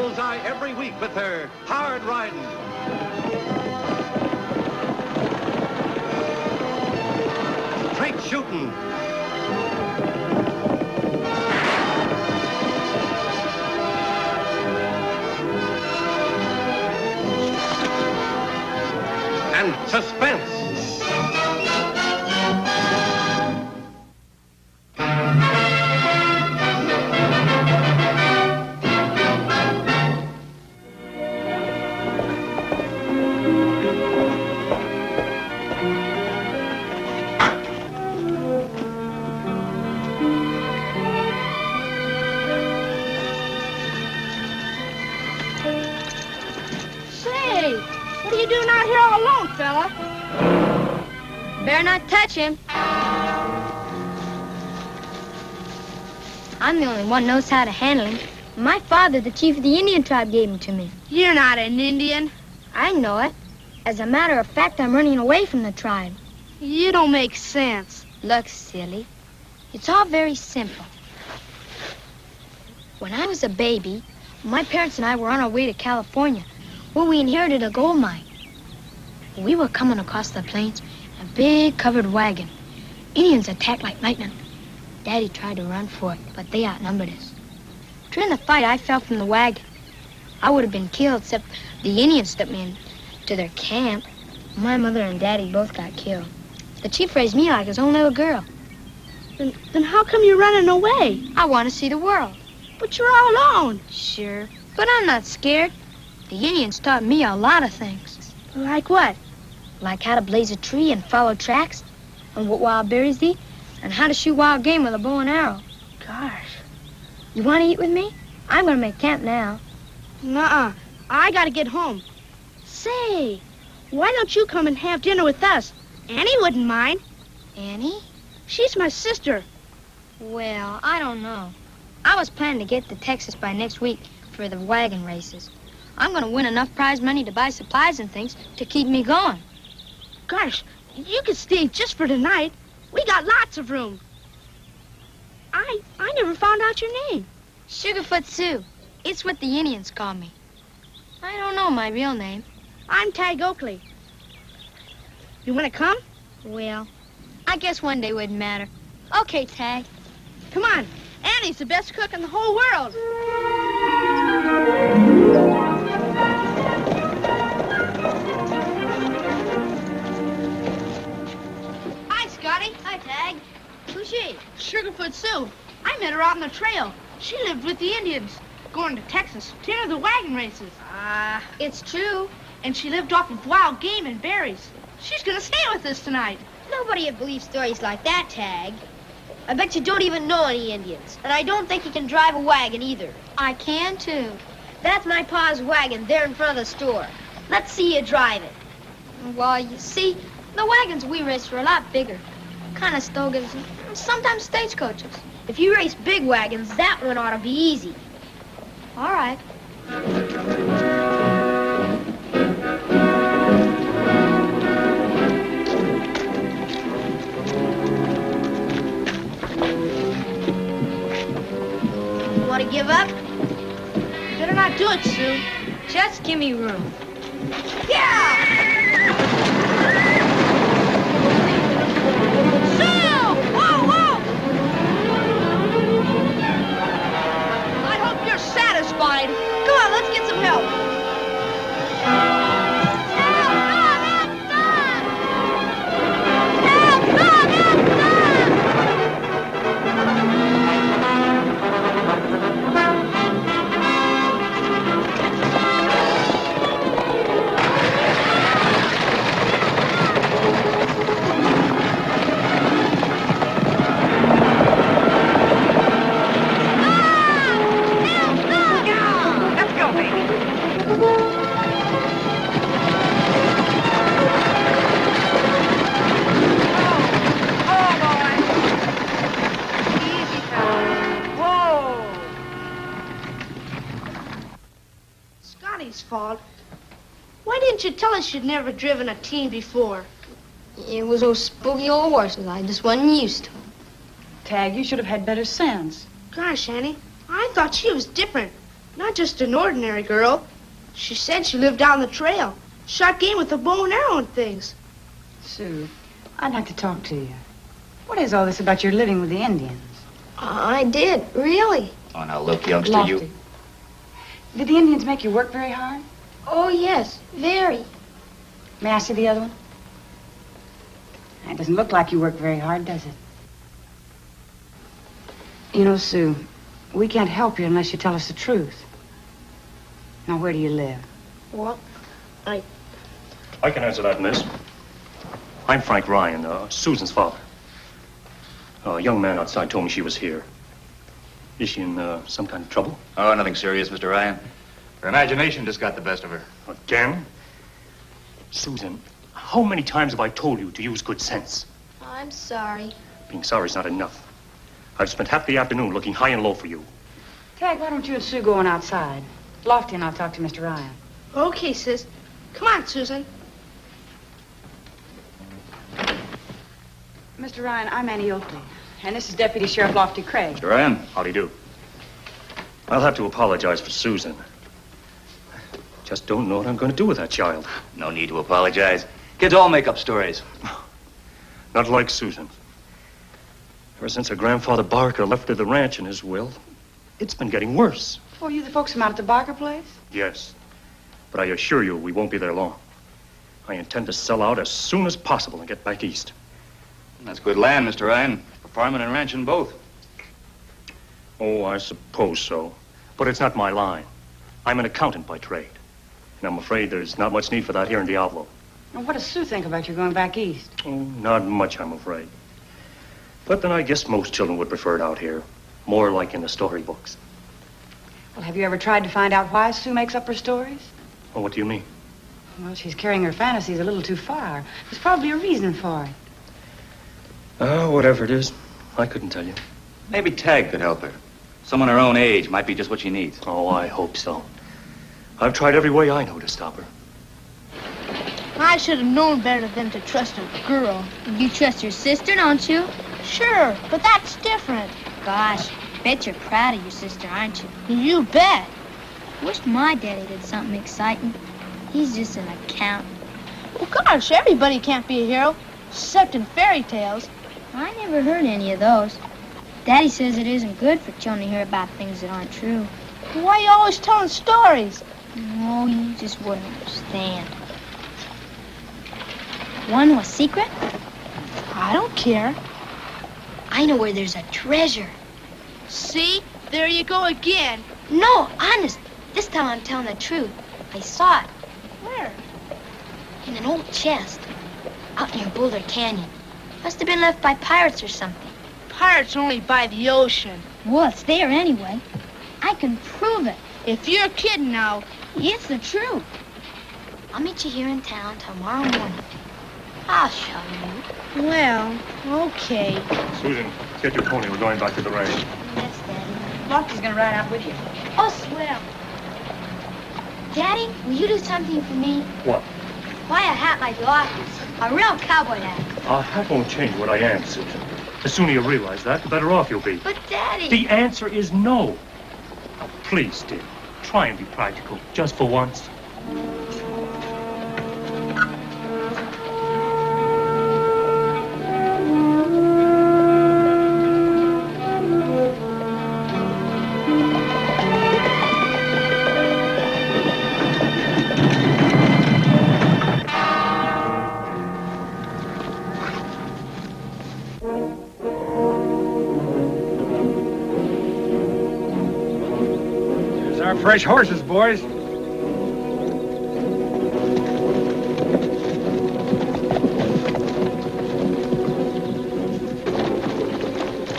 bullseye every week with her hard riding. Straight shooting. And suspense. Better not touch him. I'm the only one knows how to handle him. My father, the chief of the Indian tribe, gave him to me. You're not an Indian. I know it. As a matter of fact, I'm running away from the tribe. You don't make sense. Look, silly. It's all very simple. When I was a baby, my parents and I were on our way to California, where we inherited a gold mine. We were coming across the plains in a big covered wagon. Indians attacked like lightning. Daddy tried to run for it, but they outnumbered us. During the fight, I fell from the wagon. I would have been killed, except the Indians stepped me into their camp. My mother and Daddy both got killed. The chief raised me like his own little girl. Then how come you're running away? I want to see the world. But you're all alone. Sure, but I'm not scared. The Indians taught me a lot of things. Like what? Like how to blaze a tree and follow tracks, and what wild berries eat, and how to shoot wild game with a bow and arrow. Gosh. You want to eat with me? I'm going to make camp now. Nuh-uh. I got to get home. Say, why don't you come and have dinner with us? Annie wouldn't mind. Annie? She's my sister. Well, I don't know. I was planning to get to Texas by next week for the wagon races. I'm going to win enough prize money to buy supplies and things to keep me going. Gosh, you could stay just for tonight. We got lots of room. I never found out your name. Sugarfoot Sue. It's what the Indians call me. I don't know my real name. I'm Tag Oakley. You want to come? Well, I guess one day wouldn't matter. Okay, Tag. Come on. Annie's the best cook in the whole world. Hi, Scotty. Hi, Tag. Who's she? Sugarfoot Sue. I met her out on the trail. She lived with the Indians, going to Texas to enter the wagon races. It's true. And she lived off of wild game and berries. She's gonna stay with us tonight. Nobody would believe stories like that, Tag. I bet you don't even know any Indians. And I don't think you can drive a wagon either. I can, too. That's my pa's wagon there in front of the store. Let's see you drive it. Well, you see, the wagons we raced were a lot bigger. Kind of stogans and sometimes stagecoaches. If you race big wagons, that one ought to be easy. All right. Want to give up? You better not do it, Sue. Just give me room. Yeah! Sue! Whoa, whoa! I hope you're satisfied. Come on, let's get some help. Fault. Why didn't you tell us you'd never driven a team before? It was those spooky old horses. I just wasn't used to them. Tag, you should have had better sense. Gosh, Annie, I thought she was different. Not just an ordinary girl. She said she lived down the trail. Shot game with a bow and arrow and things. Sue, I'd like to talk to you. What is all this about your living with the Indians? I did, really. Oh, now look, youngster, Lofty. you... Did the Indians make you work very hard? Oh, yes, very. May I see the other one? It doesn't look like you worked very hard, does it? You know, Sue, we can't help you unless you tell us the truth. Now, where do you live? Well, I can answer that, miss. I'm Frank Ryan, Susan's father. A young man outside told me she was here. Is she in some kind of trouble? Oh, nothing serious, Mr. Ryan. Her imagination just got the best of her. Again? Susan, how many times have I told you to use good sense? I'm sorry. Being sorry's not enough. I've spent half the afternoon looking high and low for you. Tag, why don't you and Sue go on outside? Lofty and I'll talk to Mr. Ryan. Okay, sis. Come on, Susan. Mr. Ryan, I'm Annie Oakley, and this is Deputy Sheriff Lofty Craig. Mr. Ryan? Howdy do. I'll have to apologize for Susan. Just don't know what I'm going to do with that child. No need to apologize. Kids all make up stories. Not like Susan. Ever since her grandfather Barker left her the ranch in his will, it's been getting worse. Oh, you the folks from out at the Barker place? Yes, but I assure you we won't be there long. I intend to sell out as soon as possible and get back east. That's good land, Mr. Ryan. For farming and ranching both. Oh, I suppose so. But it's not my line. I'm an accountant by trade. And I'm afraid there's not much need for that here in Diablo. Now, what does Sue think about you going back east? Oh, not much, I'm afraid. But then I guess most children would prefer it out here. More like in the storybooks. Well, have you ever tried to find out why Sue makes up her stories? Oh, what do you mean? Well, she's carrying her fantasies a little too far. There's probably a reason for it. Oh, whatever it is, I couldn't tell you. Maybe Tag could help her. Someone her own age might be just what she needs. Oh, I hope so. I've tried every way I know to stop her. I should have known better than to trust a girl. You trust your sister, don't you? Sure, but that's different. Gosh, bet you're proud of your sister, aren't you? You bet. Wish my daddy did something exciting. He's just an accountant. Well, gosh, everybody can't be a hero, except in fairy tales. I never heard any of those. Daddy says it isn't good for children to hear about things that aren't true. Why are you always telling stories? Oh, you just wouldn't understand. Want to know a secret? I don't care. I know where there's a treasure. See? There you go again. No, honest. This time I'm telling the truth. I saw it Where? in an old chest out near Boulder Canyon. Must have been left by pirates or something. Pirates only by the ocean. Well, it's there anyway. I can prove it. If you're kidding now. It's the truth. I'll meet you here in town tomorrow morning. I'll show you. Well, okay. Susan, get your pony. We're going back to the ranch. Yes, Daddy. Lofty's gonna ride out with you. Oh, swell. Daddy, will you do something for me? What? Buy a hat like Lofty's. A real cowboy hat. A hat won't change what I am, Susan. The sooner you realize that, the better off you'll be. But, Daddy... The answer is no. Now, please, dear, try and be practical, just for once. Fresh horses, boys.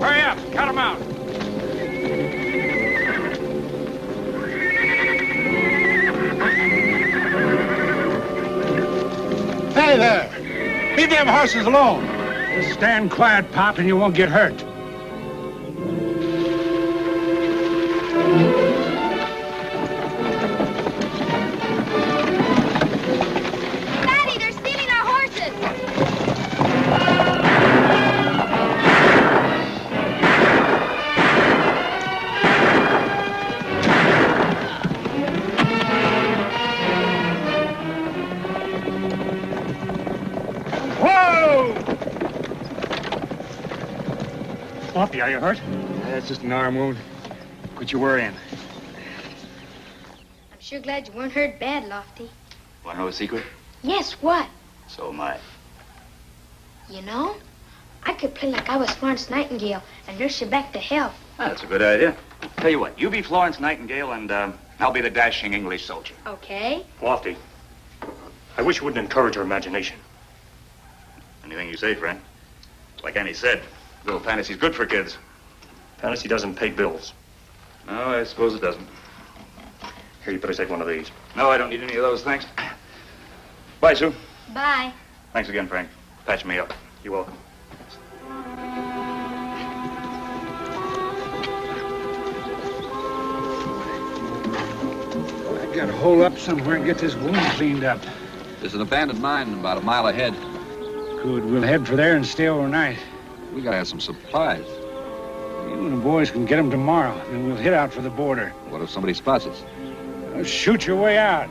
Hurry up, cut them out. Hey there, leave them horses alone. Just stand quiet, Pop, and you won't get hurt. Lofty, are you hurt? That's just an arm wound. Quit your worrying. I'm sure glad you weren't hurt bad, Lofty. Want to know a secret? Yes, what? So am I. You know, I could play like I was Florence Nightingale and nurse you back to health. That's a good idea. Tell you what, you be Florence Nightingale and I'll be the dashing English soldier. Okay. Lofty, I wish you wouldn't encourage her imagination. Anything you say, friend. Like Annie said, little fantasy's good for kids. Fantasy doesn't pay bills. No, I suppose it doesn't. Here, you better take one of these. No, I don't need any of those, thanks. Bye, Sue. Bye. Thanks again, Frank. Patch me up. You're welcome. I gotta hole up somewhere and get this wound cleaned up. There's an abandoned mine about a mile ahead. Good, we'll head for there and stay overnight. We gotta have some supplies. You and the boys can get them tomorrow, then we'll hit out for the border. What if somebody spots us? Shoot your way out.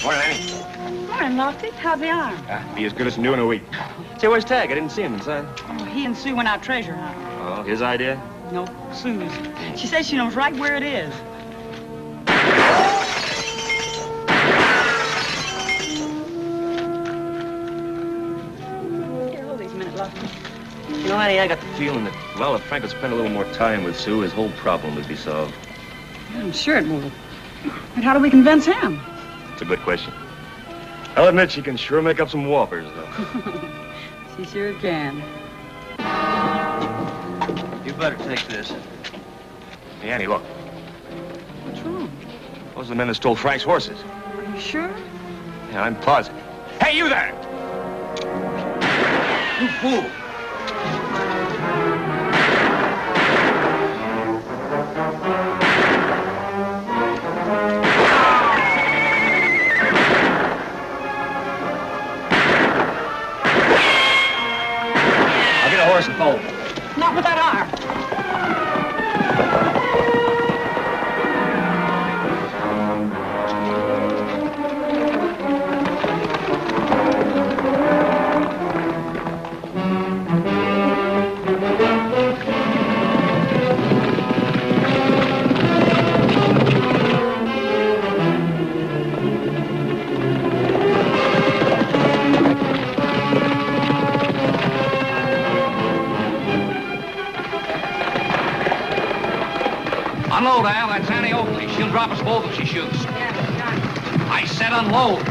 Morning, Annie. Morning, Lofty. How's the arm? Be as good as new in a week. Say, where's Tag? I didn't see him inside. Oh, he and Sue went out treasure hunting. Oh, his idea? No, Sue's. She says she knows right where it is. Here, hold these a minute, Lofty. You know, Annie, I got the feeling that, well, if Frank would spend a little more time with Sue, his whole problem would be solved. I'm sure it would. But how do we convince him? It's a good question. I'll admit she can sure make up some whoppers, though. She sure can. You better take this. Hey, Annie, look. What's wrong? Those are the men that stole Frank's horses. Are you sure? Yeah, I'm positive. Hey, you there! You fool! I'll get a horse and foal. Not with that arm. Unload, Al. That's Annie Oakley. She'll drop us both if she shoots. I said unload.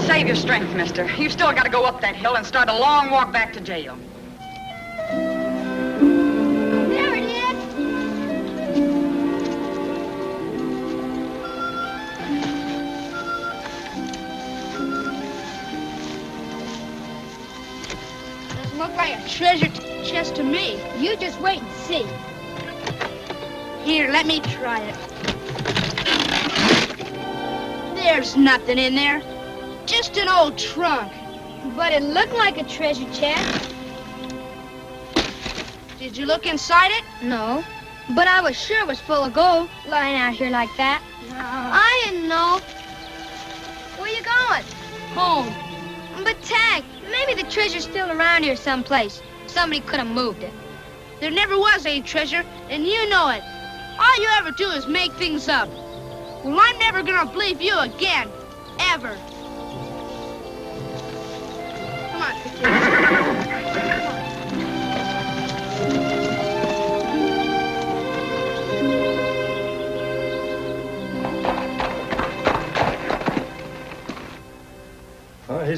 Save your strength, mister. You've still got to go up that hill and start a long walk back to jail. There it is. Doesn't look like a treasure chest to me. You just wait and see. Here, let me try it. There's nothing in there. Just an old trunk. But it looked like a treasure chest. Did you look inside it? No. But I was sure it was full of gold, lying out here like that. I didn't know. Where you going? Home. But Tag, maybe the treasure's still around here someplace. Somebody could have moved it. There never was any treasure, and you know it. All you ever do is make things up. Well, I'm never gonna believe you again. Ever. Come on, kids.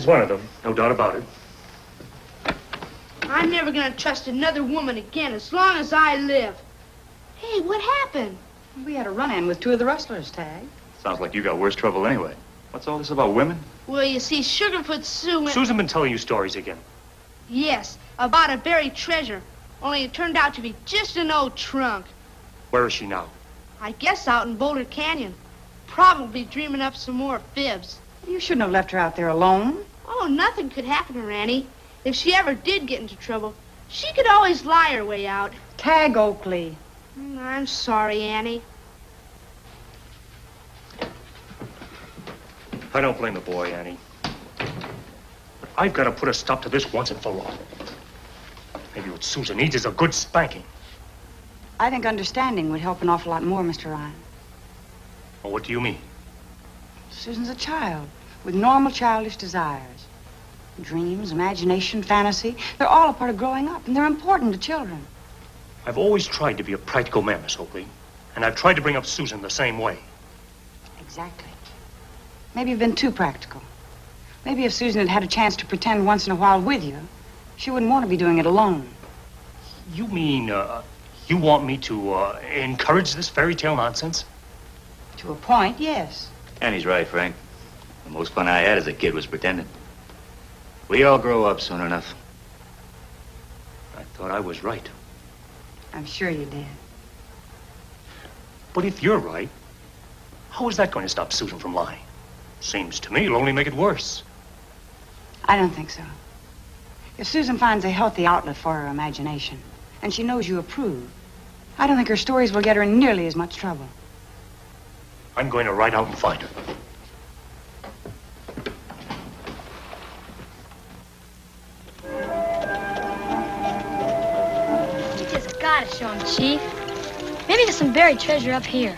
one of them, no doubt about it. I'm never gonna trust another woman again as long as I live. Hey, what happened? We had a run-in with two of the rustlers, Tag. Sounds like you got worse trouble anyway. What's all this about women? Well, you see, Sugarfoot Sue went... Susan been telling you stories again. Yes, about a buried treasure. Only it turned out to be just an old trunk. Where is she now? I guess out in Boulder Canyon. Probably dreaming up some more fibs. You shouldn't have left her out there alone. Oh, nothing could happen to her, Annie. If she ever did get into trouble, she could always lie her way out. Tag, Oakley. I'm sorry, Annie. I don't blame the boy, Annie. But I've got to put a stop to this once and for all. Maybe what Susan needs is a good spanking. I think understanding would help an awful lot more, Mr. Ryan. Well, what do you mean? Susan's a child with normal childish desires. Dreams, imagination, fantasy, they're all a part of growing up, and they're important to children. I've always tried to be a practical man, Miss Oakley. And I've tried to bring up Susan the same way. Exactly. Maybe you've been too practical. Maybe if Susan had had a chance to pretend once in a while with you, she wouldn't want to be doing it alone. You mean, you want me to, encourage this fairy tale nonsense? To a point, yes. Annie's right, Frank. The most fun I had as a kid was pretending. We all grow up soon enough. I thought I was right. I'm sure you did. But if you're right, how is that going to stop Susan from lying? Seems to me it'll only make it worse. I don't think so. If Susan finds a healthy outlet for her imagination, and she knows you approve, I don't think her stories will get her in nearly as much trouble. I'm going to ride out and find her. You just gotta show him, Chief. Maybe there's some buried treasure up here.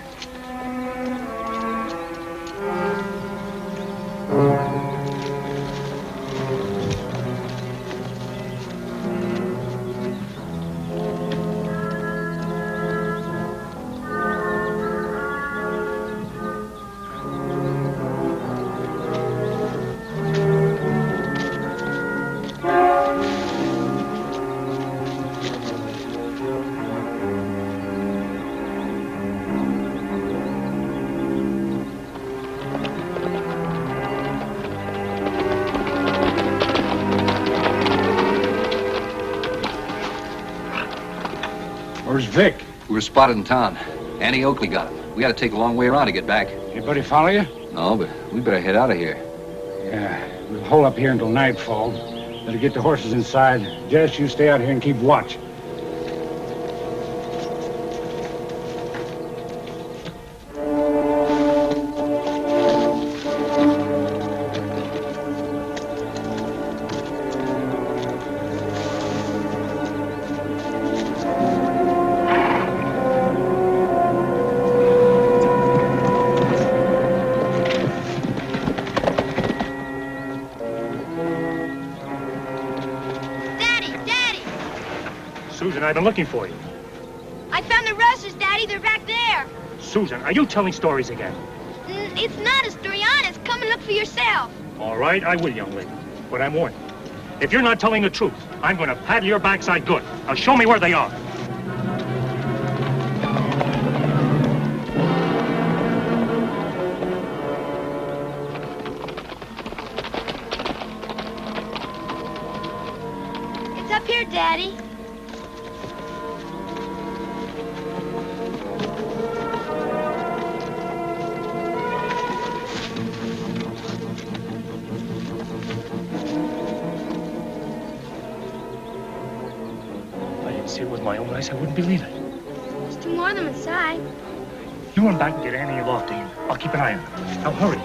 Where's Vic? We were spotted in town. Annie Oakley got him. We had to take a long way around to get back. Anybody follow you? No, but we better head out of here. Yeah, we'll hold up here until nightfall. Better get the horses inside. Jess, you stay out here and keep watch. Susan, I've been looking for you. I found the rustlers, Daddy. They're back there. Susan, are you telling stories again? It's not a story, honest. Come and look for yourself. All right, I will, young lady. But I'm warning you. If you're not telling the truth, I'm going to paddle your backside good. Now show me where they are. It's up here, Daddy. See it with my own eyes, I wouldn't believe it. There's two more of them inside. You run back and get Annie and Lofty. I'll keep an eye on her. Now, hurry.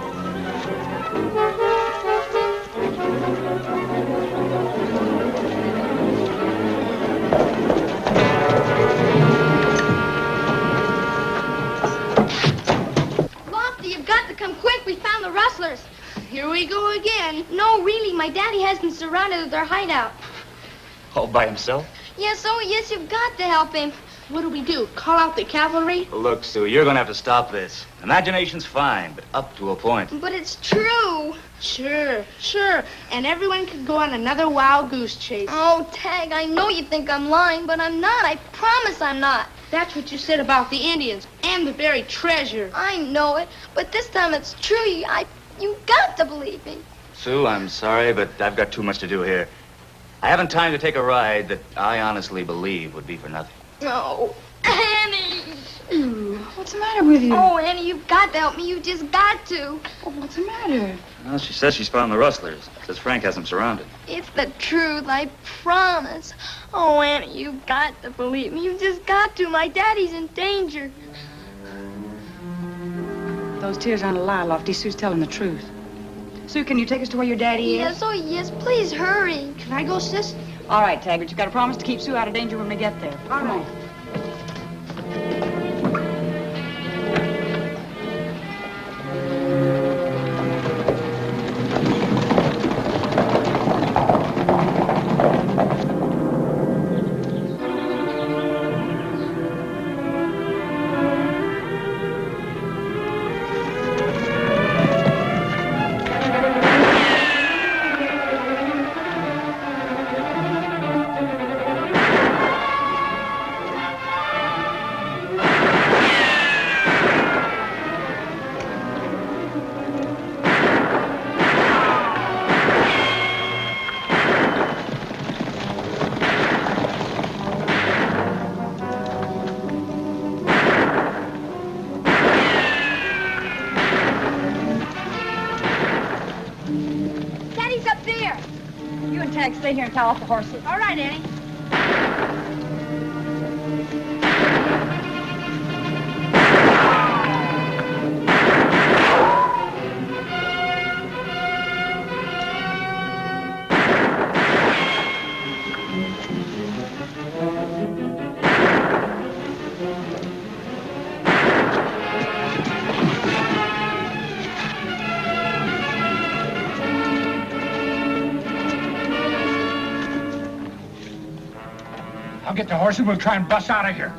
Lofty, you've got to come quick. We found the rustlers. Here we go again. No, really, my daddy has them surrounded at their hideout. All by himself? Yes, oh, yes, you've got to help him. What do we do? Call out the cavalry? Look, Sue, you're gonna have to stop this. Imagination's fine, but up to a point. But it's true. Sure. And everyone can go on another wild goose chase. Oh, Tag, I know you think I'm lying, but I'm not. I promise I'm not. That's what you said about the Indians and the buried treasure. I know it, but this time it's true. You got to believe me. Sue, I'm sorry, but I've got too much to do here. I haven't time to take a ride that I honestly believe would be for nothing. Oh, Annie. What's the matter with you? Oh, Annie, you've got to help me. You just got to. Oh, what's the matter? Well, she says she's found the rustlers. Says Frank has them surrounded. It's the truth, I promise. Oh, Annie, you've got to believe me. You just got to. My daddy's in danger. Those tears aren't a lie, Lofty. Sue's telling the truth. Sue, can you take us to where your daddy is? Yes, oh, yes. Please hurry. Can I go, sis? All right, Taggart. You've got to promise to keep Sue out of danger when we get there. Come on. Daddy's up there. You and Tag stay here and towel off the horses. All right, Annie. I'll get the horses. We'll try and bust out of here.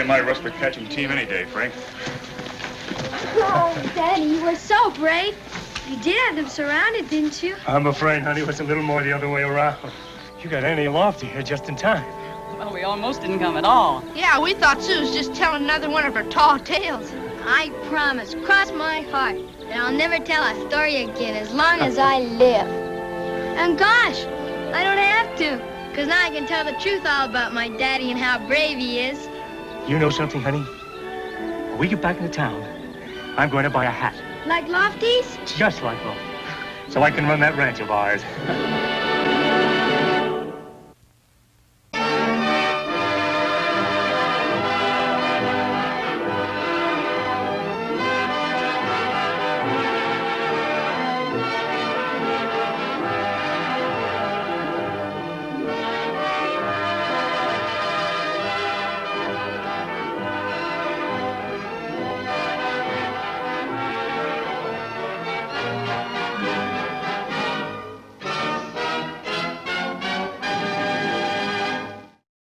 My rustler catching team any day, Frank. Oh, Daddy, you were so brave. You did have them surrounded, didn't you? I'm afraid, honey, it was a little more the other way around. You got Annie and Lofty here just in time. Well, we almost didn't come at all. Yeah, we thought Sue was just telling another one of her tall tales. I promise, cross my heart, that I'll never tell a story again as long as I live. And gosh, I don't have to, because now I can tell the truth all about my daddy and how brave he is. You know something, honey? When we get back into town, I'm going to buy a hat. Like Lofty's? Just like Lofty. So I can run that ranch of ours.